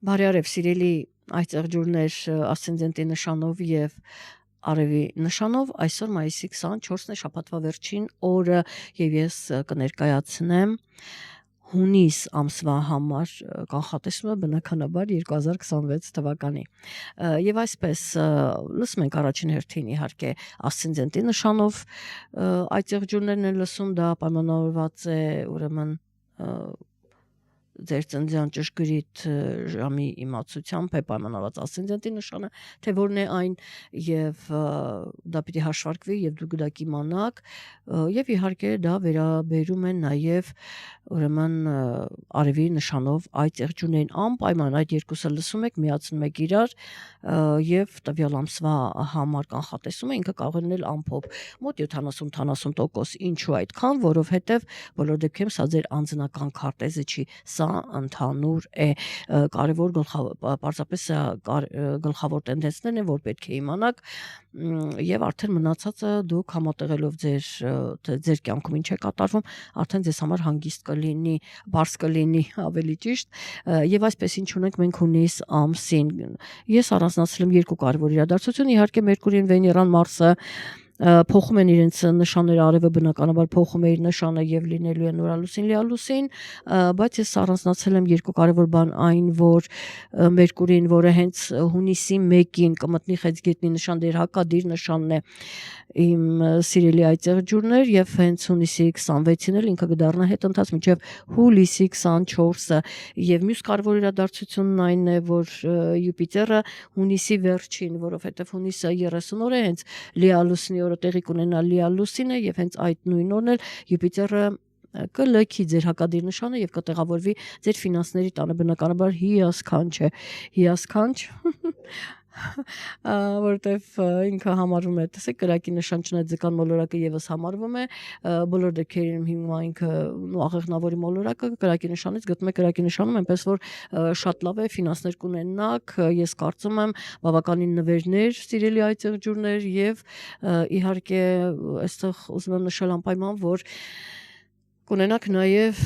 Բարյարև սիրելի այծեղջուրներ ասցենդենտի նշանով եւ արևի նշանով այսօր մայիսի 24-ն է շաբաթվա վերջին օրը եւ ես կներկայացնեմ հունիս ամսվա համար կանխատեսումը բնականաբար 2026 թվականի եւ այսպես լսում ենք առաջին հերթին իհարկե ասցենդենտի նշանով այծեղջուրներն են լսում դա պայմանավորված է ուրեմն ձեր ծննդյան ճշգրիտ ժամի իմացությամբ է պայմանավորված ասցենդենտի նշանը, թե որն է այն եւ դա պիտի հաշվարկվի եւ դուք դա կիմանաք եւ իհարկե դա վերաբերում է նաեւ ուրեմն արևի նշանով այծեղջուրներին անպայման այդ երկուսը լսում եք, միացնում եք իրար եւ տվյալ ամսվա համար կանխատեսումը ինքը կարող է լինել ամփոփ մոտ 70-80%, ինչու այդքան, որովհետեւ բոլոր դեպքերում սա ձեր անձնական քարտեզը չի, սա ընդհանուր է կարևոր պարզապես գլխավոր տենդենսներն են, որ պետք է իմանաք եւ արդեն մնացածը դուք համատեղելով ձեր կյանքում ինչ է կատարվում, արդեն ձեզ համար հանգիստ կլինի, բարձ կլինի ավելի ճիշտ եւ այսպես ինչ ունենք մենք հունիս ամսին։ Ես առանձնացրել եմ երկու կարևոր իրադարձություն, իհարկե Մերկուրին, Վեներան, Մարսը փոխում են իրենց նշանները, արևը բնականաբար փոխում է իր նշանը եւ լինելու է նորալուսին լիալուսին, բայց ես առանձնացրել եմ երկու կարևոր բան, այն որ Մերկուրին, որը հենց հունիսի 1-ին կմտնի Խեցգետնի նշան, դեր հակադիր նշանն է իմ սիրելի այծեղջուրներ եւ հենց հունիսի 26-ին էլ ինքը կդառնա հետընթաց մինչեւ հուլիսի 24-ը եւ մյուս կարևոր իրադարձությունն այն է, որ Յուպիտերը հունիսի վերջին, որովհետեւ հունիսը 30 օր է հենց լիալուսնի օրը տեղի կունենա լիալուսինը եւ հենց այդ նույն օրն էլ Յուպիտերը կլքի ձեր հակադիր նշանը եւ կտեղավորվի ձեր ֆինանսների տանը, բնականաբար հիասքանչ որտեվ ինքը համարվում է, տեսեք, կրակի նշան չնայած ձկան մոլորակը եւս համարվում է, բոլոր դեպքերում հիմա ինքը աղեղնավորի մոլորակը կրակի նշանից գտնում է կրակի նշանում, այնպես որ շատ լավ է ֆինանսներ կունենաք, ես կարծում եմ բավականին նվերներ, սիրելի այծեղջուրներ եւ իհարկե այստեղ ուզում եմ նշել անպայման, որ կունենաք նաև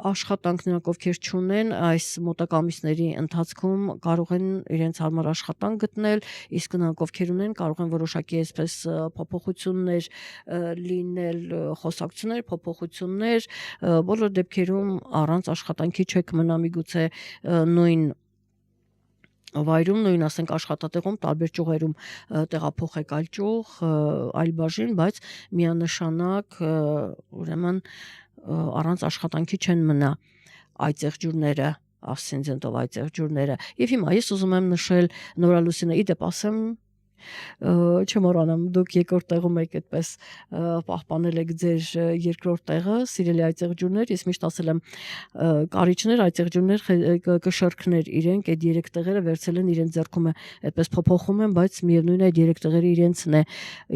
աշխատանք նրանք ովքեր չունեն այս մոտակա ամիսների ընթացքում կարող են իրենց հարմար աշխատանք գտնել, իսկ նրանք ովքեր ունեն կարող են որոշակի այսպես փոփոխություններ լինել, խոսակցություններ, փոփոխություններ, բոլոր դեպքերում առանց աշխատանքի չեք մնա միգուցե նույն վայրում, նույն ասենք աշխատատեղում, տարբեր ճյուղերում տեղափոխեք այլ ճյուղ, այլ բաժին, բայց միանշանակ ուրեմն առանց աշխատանքի չեն մնա այծեղջուրները, ասցենդենտով այծեղջուրները։ Եվ հիմա ես ուզում եմ նշել նորալուսինը, իդեպ ասեմ չմոռանամ, դուք երկրորդ տեղում եք այդպես պահպանել եք ձեր երկրորդ տեղը, սիրելի այծեղջուրներ, ես միշտ ասել եմ կարիճներ, այծեղջուրներ, կշերքներ իրենք այդ երեք տեղերը վերցել են իրենց ձեռքում է, այդպես փոփոխում են, բայց միևնույն է այդ երեք տեղերը իրենցն է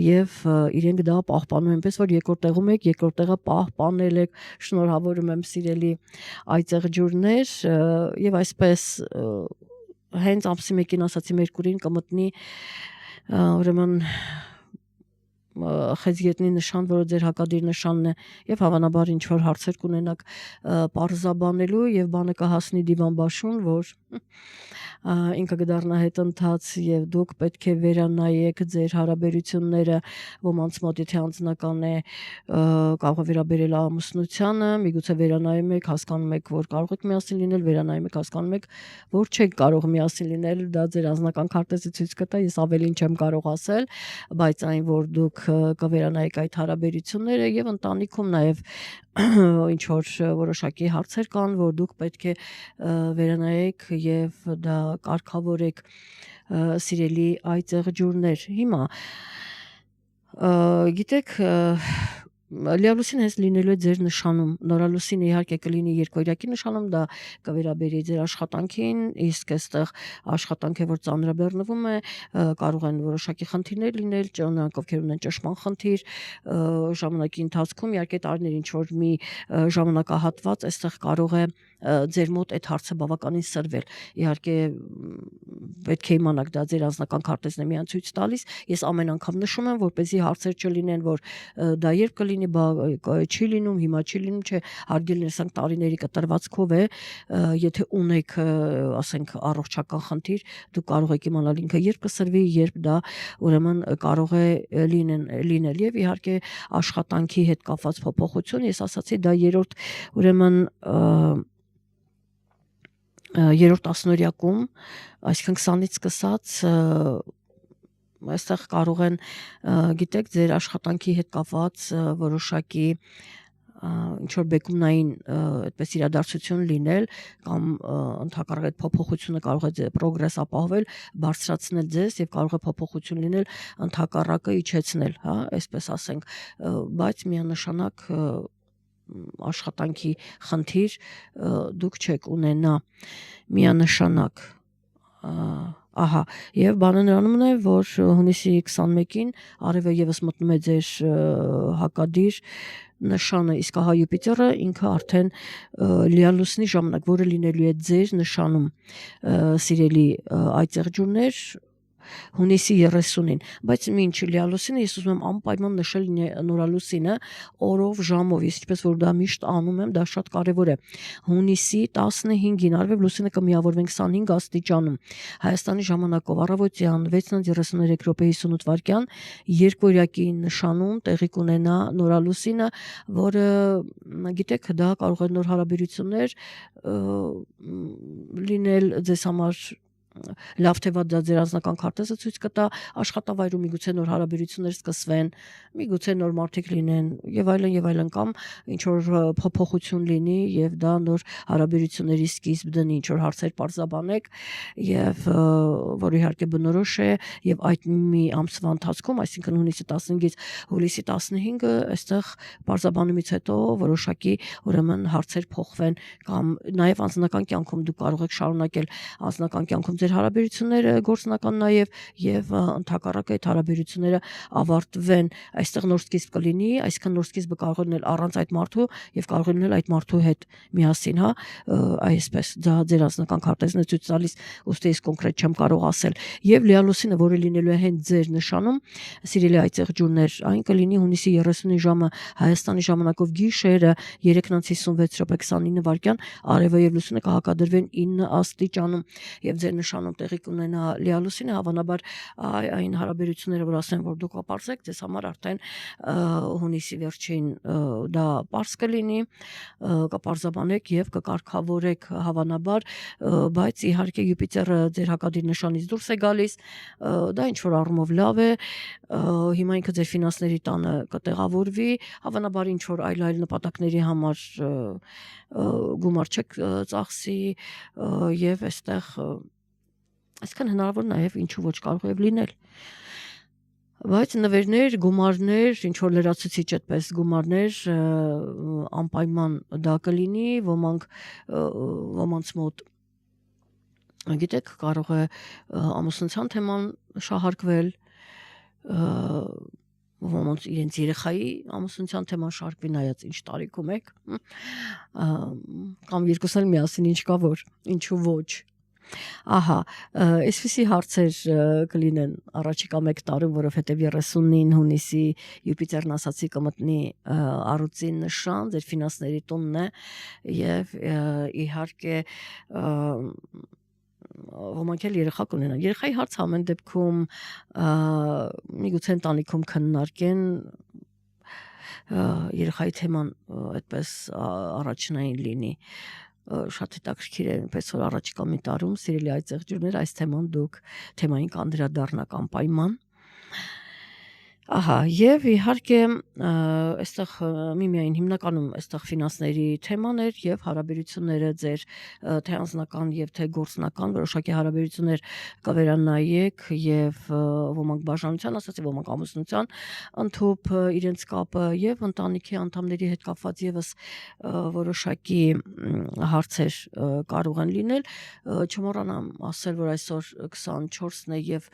եւ իրենք դա պահպանում են, այնպես որ երկրորդ տեղում եք, երկրորդ տեղը պահպանել եք, շնորհավորում եմ սիրելի այծեղջուրներ եւ այսպես հենց ամսի 1-ին ասացի Մերկուրին կմտնի ուրեմն Խեցգետնի նշան, որը ձեր հակադիր նշանն է եւ հավանաբար ինչ որ հարցեր կունենաք պարզաբանելու եւ բանը կհասնի դիվանբաշուն, որ ինքը կդառնա հետընթաց եւ դուք պետք է վերանայեք ձեր հարաբերությունները ոմանց մոտ, եթե անձնական է կարող է վերաբերել ամուսնությանը, միգուցե վերանայում եք, հասկանում եք, որ կարող եք միասին լինել, վերանայում եք, հասկանում եք, որ չեք կարող միասին լինել, դա ձեր անձնական քարտեզը ցույց կտա, ես ավելին չեմ կարող ասել, բայց այն որ դուք կվերանայեք այդ հարաբերությունները եւ ընտանիքում նաեւ ինչ որ որոշակի հարցեր կան, որ դուք պետք է վերանայեք եւ դա կարգավորեք սիրելի այծեղջուրներ։ Հիմա գիտեք լիալուսին հենց լինելու է ձեր նշանում, նորալուսինը իհարկե կլինի երկօրյակի նշանում, դա կվերաբերի ձեր աշխատանքին, իսկ այստեղ աշխատանքը որ ծանրաբեռնվում է, կարող են որոշակի խնդիրներ լինել, նրանք ովքեր ունեն ճշմարտ խնդիր, ժամանակի ընթացքում իհարկե տարիներ ինչ որ մի ժամանակահատված այստեղ կարող է ձեր մոտ այդ հարցը բավականին սրվել։ Իհարկե պետք է իմանաք դա ձեր անձնական քարտեզն է միան ցույց տալիս։ Ես ամեն անգամ նշում եմ, որպեսզի հարցեր չլինեն, որ դա երբ կլինի, չի լինում, հիմա չի լինում, չէ, հարգելն ասենք տարիների կտրվածքով է, եթե ունեք, ասենք, առողջական խնդիր, դուք կարող եք իմանալ ինքը երբ կսրվի, երբ դա ուրեմն կարող է լինել եւ իհարկե աշխատանքի հետ կապված փոփոխություն, ես ասացի դա ուրեմն երրորդ տասնօրյակում, այսինքն 20-ից սկսած այստեղ կարող են, գիտեք, ձեր աշխատանքի հետ կապված որոշակի ինչ որ բեկումնային այդպես իրադարձություն լինել կամ ընդհակառակ այդ փոփոխությունը կարող է պրոգրես ապահովել, բարձրացնել ձեզ եւ կարող է փոփոխություն լինել ընդհակառակը իջեցնել, հա, այսպես ասենք, բայց միանշանակ աշխատանքի խնդիր դուք չեք ունենա միանշանակ, ահա, եւ բանը նրանում է, որ հունիսի 21-ին արևը եւս մտնում է ձեր հակադիր նշանը, իսկ ահա Յուպիտերը ինքը արդեն լիալուսնի ժամանակ, որը լինելու է ձեր նշանում, սիրելի այծեղջուրներ, հունիսի 30-ին, բայց մինչ լիալուսինը ես ուզում եմ անպայման նշել նորալուսինը օրով, ժամով, ես ինչպես որ դա միշտ անում եմ, դա շատ կարևոր է։ Հունիսի 15-ին արևև լուսինը կմիավորվեն 25 աստիճանում, Հայաստանի ժամանակով առավոտյան 6:33:58 երկօրյակի նշանում տեղի կունենա նորալուսինը, որը գիտեք, դա կարող է նոր հարաբերություններ լինել ձեզ համար լավ թե վատ դա ձեր անձնական քարտեզը ցույց կտա, աշխատավայրում միգուցե նոր հարաբերություններ սկսվեն, միգուցե նոր մարդիկ լինեն եւ այլն կամ ինչ որ փոփոխություն լինի եւ դա նոր հարաբերությունների սկիզբ դնի, ինչ որ հարցեր պարզաբանեք եւ որ իհարկե բնորոշ է եւ այդ մի ամսվա ընթացքում, այսինքն հունիսի 15-ից հուլիսի 15-ը այստեղ պարզաբանումից հետո որոշակի ուրեմն հարցեր փոխվեն կամ նաեւ անձնական կյանքում դուք կարող եք շարունակել անձնական կյանքում ձեր հարաբերությունները գործնական նաև եւ ընդհակառակը այդ հարաբերությունները ավարտվեն, այստեղ նոր սկիզբ կլինի, այսինքն նոր սկիզբը կարող է լինել առանց այդ մարդու եւ կարող է լինել այդ մարդու հետ միասին, հա, այսպես դա ձեր անձնական քարտեզն է ցույց տալիս, ուստի ես կոնկրետ չեմ կարող ասել։ Եվ լիալուսինը, որը լինելու է հենց ձեր նշանում, սիրելի այծեղջուրներ, այն կլինի հունիսի 30-ի ժամը Հայաստանի ժամանակով գիշերը 3:56:29 արևը եւ լուսինը կհակադրվեն 9 աստիճանում եւ ձեր նշանում տեղի կունենա լիալուսինը, հավանաբար այն հարաբերությունները, որ ասեմ, որ դուք կապարզեք, ձեզ համար արդեն հունիսի վերջին դա պարզ կլինի, կպարզաբանեք եւ կկարգավորեք հավանաբար, բայց իհարկե Յուպիտերը ձեր հակադիր նշանից դուրս է գալիս, դա ինչ որ առումով լավ է, հիմա ինքը ձեր ֆինանսների տանը կտեղավորվի, հավանաբար ինչ որ այլ նպատակների համար գումար չեք ծախսի եւ այստեղ այսքան հնարավոր նաև ինչու ոչ կարող է լինել, բայց նվերներ, գումարներ, ինչ որ լրացուցիչ այդպես գումարներ անպայման դա կլինի, ոմանց մոտ գիտեք, կարող է ամուսնության թեման շահարկվել, ոմանց իրենց երեխայի ամուսնության թեման շարքվի, նայած ինչ տարիքում եք, կամ երկուսն էլ միասին ինչ կա որ, ինչու ոչ։ Ահա, այսպիսի հարցեր կլինեն առաջիկա 1 տարում, որովհետև 30-ին հունիսի Յուպիտերն ասացի կմտնի առուծի նշան, ձեր ֆինանսների տունն է եւ իհարկե ոմանք էլ երեխա կունենան։ Երեխայի հարց ամեն դեպքում միգուցե ընտանիքում քննարկեն երեխայի թեման այդպես առաջնային լինի, շատ հետաքրքիր է, այնպես որ առաջիկա մի տարում սիրելի այծեղջուրներ այս թեմային կանդրադառնաք անպայման։ Ահա, եւ իհարկե այստեղ միայն հիմնականում այստեղ ֆինանսների թեման էր եւ հարաբերությունները ձեր թե անձնական եւ թե գործնական որոշակի հարաբերություններ կվերանայեք եւ ոմանք բաժանության, ասացի ոմանք ամուսնության ընդհանուր իրենց կապը եւ ընտանիքի անդամների հետ կապված եւս որոշակի հարցեր կարող են լինել, չմոռանամ ասել, որ այսօր 24-ն է եւ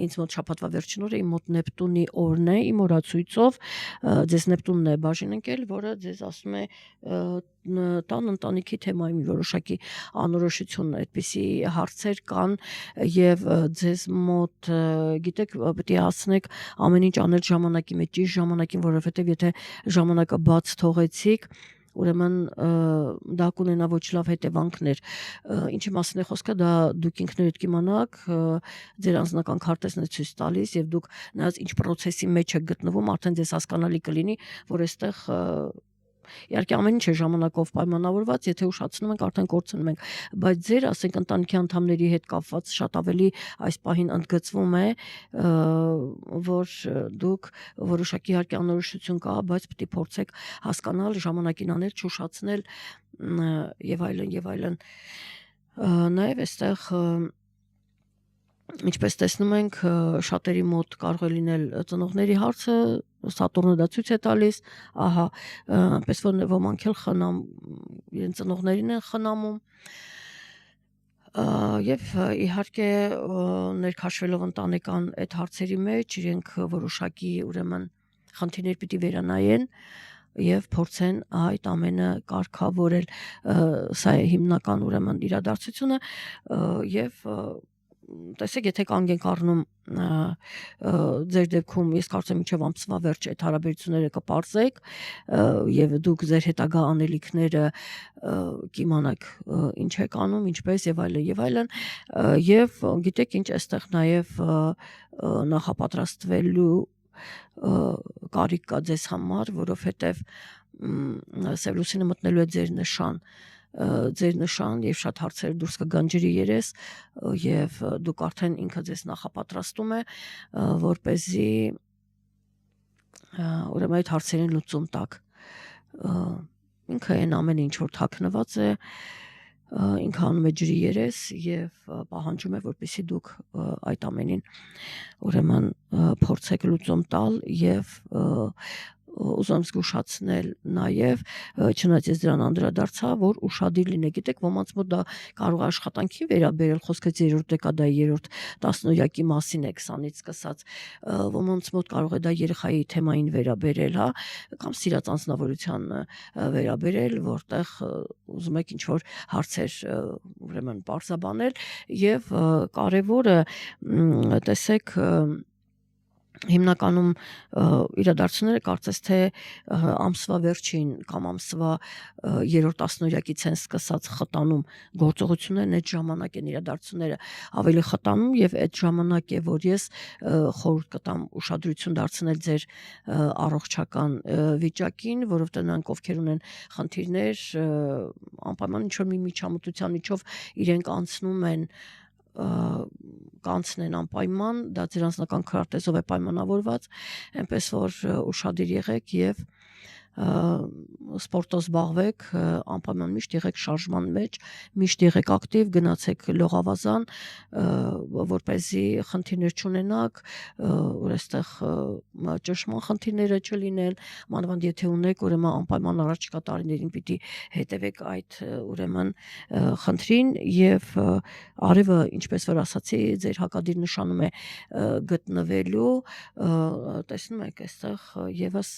ինձ մոտ շաբաթվա վերջին օրը իմ մոտ Նեպտունի օրն է իմ օրացույցով ձեզ Նեպտունն է բաժին ընկել, որը ձեզ ասում է տան ընտանիքի թեմայի մի որոշակի անորոշություն, այդպիսի հարցեր կան եւ ձեզ մոտ գիտեք պետք է հասնեք ամեն ինչ անել ժամանակի մեջ, ճիշտ ժամանակին, որովհետեւ եթե ժամանակը բաց թողեցիք, ուրեմն դա կունենա ոչ լավ հետևանքներ։ Ինչի մասին է խոսքը, դա դուք ինքներդ կիմանաք, ձեր անձնական քարտեզն է ցույց տալիս եւ դուք նայած ինչ process-ի մեջ եք գտնվում, արդեն ձեզ հասկանալի կլինի, որ այստեղ իհարկե ամեն ինչ է ժամանակով պայմանավորված, եթե ուշացնում ենք, արդեն կորցնում ենք, բայց ձեր, ասենք, ընտանիքի անդամների հետ կապված շատ ավելի այս պահին ընդգծվում է, որ դուք որոշակի իհարկե անորոշություն կա, բայց պետք է փորձեք հասկանալ, ժամանակին անել, չուշացնել եւ այլն։ Նաեւ այստեղ ինչպես տեսնում ենք, շատերի մոտ կարող է լինել ծնողների հարցը, Սատուրնը դա ցույց է տալիս, ահա, այնպես որ ոմանք էլ խնամ իրենց ծնողներին են խնամում, եւ իհարկե ներքաշվելով ընտանեկան այդ հարցերի մեջ իրենք որոշակի ուրեմն խնդիրներ պիտի վերանայեն եւ փորձեն այդ ամենը կարգավորել, սա է հիմնական ուրեմն իրադարձությունը եւ տեսեք, եթե կանգ ենք առնում ձեր դեպքում, ես կարծեմ մինչև ամսվա վերջ այդ հարաբերությունները կպարզեք եւ դուք ձեր հետագա անելիքները կիմանաք ինչ եք անում, ինչպես եւ այլն եւ գիտեք ինչ այստեղ նաեւ նախապատրաստվելու կարիք կա ձեզ համար, որովհետեւ Սև լուսինը մտնելու է ձեր նշան եւ շատ հարցեր դուրս կգան ջրի երես եւ դուք արդեն ինքը ձեզ նախապատրաստում է, որպեսզի ուրեմն այդ հարցերին լուծում տաք, ինքը այն ամեն ինչ որ թաքնված է, ինքը անում է ջրի երես եւ պահանջում է, որպեսզի դուք այդ ամենին ուրեմն փորձեք լուծում տալ եւ ուզում զգուշացնել նաեւ, չնայած ես դրան անդրադարձա, որ ուշադիր լինեք, գիտեք, ոմանց մոտ դա կարող է աշխատանքի վերաբերել, խոսքը 3-րդ դեկադայի 3-րդ տասնօրյակի մասին է 20-ից սկսած, ոմանց մոտ կարող է դա երեխայի թեմային վերաբերել, հա, կամ սիրած անձնավորության վերաբերել, որտեղ ուզում եք ինչ-որ հարցեր ուրեմն պարզաբանել եւ կարեւորը տեսեք հիմնականում իրադարձությունները կարծես թե ամսվա վերջին կամ ամսվա 3-րդ տասնօրյակից են սկսած խտանում գործողություններն, այդ ժամանակ են իրադարձությունները ավելի խտանում եւ այդ ժամանակ է, որ ես խորհուրդ կտամ ուշադրություն դարձնել ձեր առողջական վիճակին, որովհետեւ նրանք ովքեր ունեն խնդիրներ, անպայման ինչ-որ մի միջամտության միջով իրենք անցնում են կանցնեն անպայման, դա ձեր անձնական քարտեզով է պայմանավորված, այնպես որ ուշադիր եղեք եւ սպորտով զբաղվեք, անպայման միշտ եղեք շարժման մեջ, միշտ եղեք ակտիվ, գնացեք լողավազան, որպեսզի խնդիրներ չունենաք, որ այստեղ ճնշման խնդիրները չլինեն, մանավանդ եթե ունեք, ուրեմն անպայման առաջիկա տարիներին պիտի հետևեք այդ ուրեմն խնդրին եւ արևը, ինչպես որ ասացի, ձեր հակադիր նշանում է գտնվելու, տեսնում եք այստեղ եւս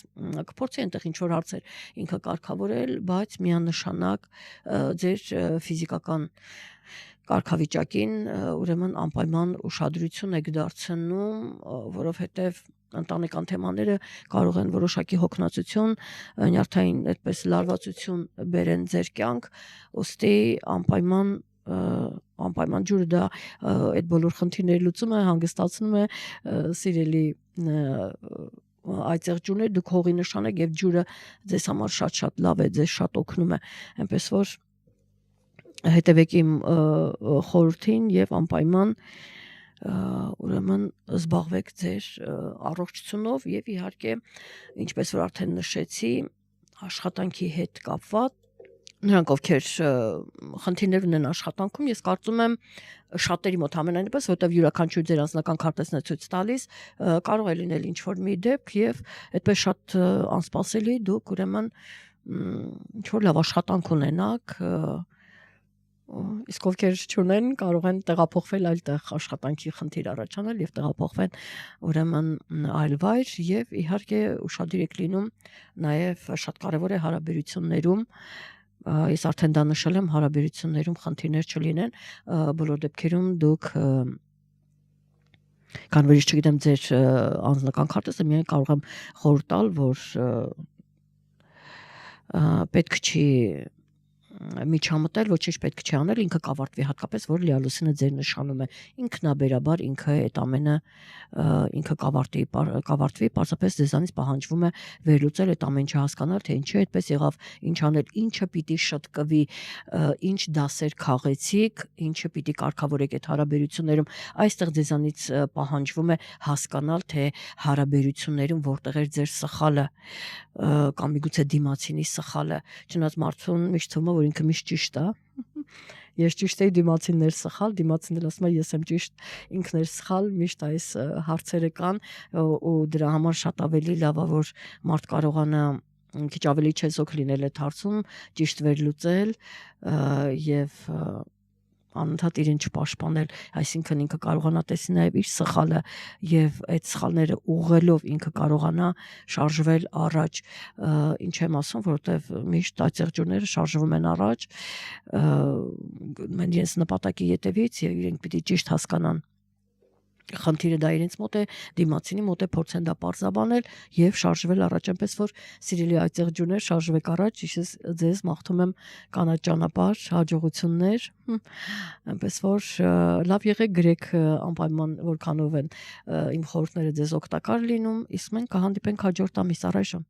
կփորձի այնտեղ ինչ որ հարցեր ինքը կարգավորել, բայց միանշանակ ձեր ֆիզիկական կարգավիճակին ուրեմն անպայման ուշադրություն եք դարձնում, որովհետև ընտանեկան թեմաները կարող են որոշակի հոգնածություն, նյարդային այդպես լարվածություն բերեն ձեր կյանք, ուստի անպայման ջուրը դա այդ բոլոր խնդիրների լուծում է, հանգստացնում է, սիրելի այծեղ ջուրներ, դուք հողի նշան եք եւ ջուրը ձեզ համար շատ լավ է, ձեզ շատ օգնում է, այնպես որ հետևեք իմ խորհրդին եւ անպայման ուրեմն զբաղվեք ձեր առողջությունով եւ իհարկե ինչպես որ արդեն նշեցի, աշխատանքի հետ կապված նրանք ովքեր խնդիրներ ունեն աշխատանքում, ես կարծում եմ շատերի մոտ ամենայնպես, որտեղ յուրաքանչյուր ձեր անձնական քարտեզն է ցույց տալիս, կարող է լինել ինչ-որ մի դեպք եւ այդպես շատ անսպասելի դուք ուրեմն ինչ-որ լավ աշխատանք ունենաք, իսկ ովքեր չունեն կարող են տեղափոխվել այլտեղ աշխատանքի խնդիր առաջանալ եւ տեղափոխվել ուրեմն այլ վայր եւ իհարկե ուշադիր եք լինում նաեւ շատ կարեւոր է հարաբերություններում ես արդեն դա նշել եմ հարաբերություններում խնդիրներ չլինեն բոլոր դեպքերում դուք Կանվերից չգիտեմ ձեր անձնական քարտեզը միայն կարող եմ խորհուրդ տալ որ պետք չի միջամտել, ոչինչ պետք չի անել, ինքը կավարտվի հատկապես, որ լիալուսինը ձեր նշանում է։ Ինքնաբերաբար ինքը այդ ամենը ինքը կավարտվի, պարզապես ձեզանից պահանջվում է վերլուծել այդ ամեն ինչը հասկանալ, թե ինչի այդպես եղավ, ինչ անել, ինչը պիտի շտկվի, ինչ դասեր քաղեցիք, ինչը պիտի կարգավորեք այդ հարաբերություններում։ Այստեղ ձեզանից պահանջվում է հասկանալ, թե հարաբերություններում որտեղ էր ձեր սխալը կամ միգուցե դիմացինի սխալը, չնայած մարդուն միշտ թվում է որ ինքը միշտ ճիշտ է։ Ես ճիշտ էի դիմացիններ սխալ, դիմացինն ասում է ես եմ ճիշտ, ինքն էր սխալ, միշտ այս հարցերը կան ու դրա համար շատ ավելի լավ է որ մարդ կարողանա քիչ ավելի չեզոք լինել այդ հարցում, ճիշտ վերլուծել եւ անընդհատ իրեն չպաշտպանել, այսինքն ինքը կարողանա տեսնել նաև իր սխալը եւ այդ սխալները ուղղելով ինքը կարողանա շարժվել առաջ, ինչ եմ ասում, որովհետեւ միշտ այցեղջուրները շարժվում են առաջ, մեն իրենց նպատակի ետևից եւ իրենք պիտի ճիշտ հասկանան խնդիրը դա իրենց մոտ է, դիմացինի մոտ է փորձեն դա պարզաբանել եւ շարժվել առաջ, այնպես որ սիրելի այցեղջուրներ շարժվեք առաջ, ես ձեզ մաղթում եմ կանաչ ճանապարհ, հաջողություններ, այնպես որ լավ եղեք գրեք անպայման որքանով են իմ խորհուրդները ձեզ օգտակար լինում, իսկ մենք կհանդիպենք հաջորդ ամիս առայժմ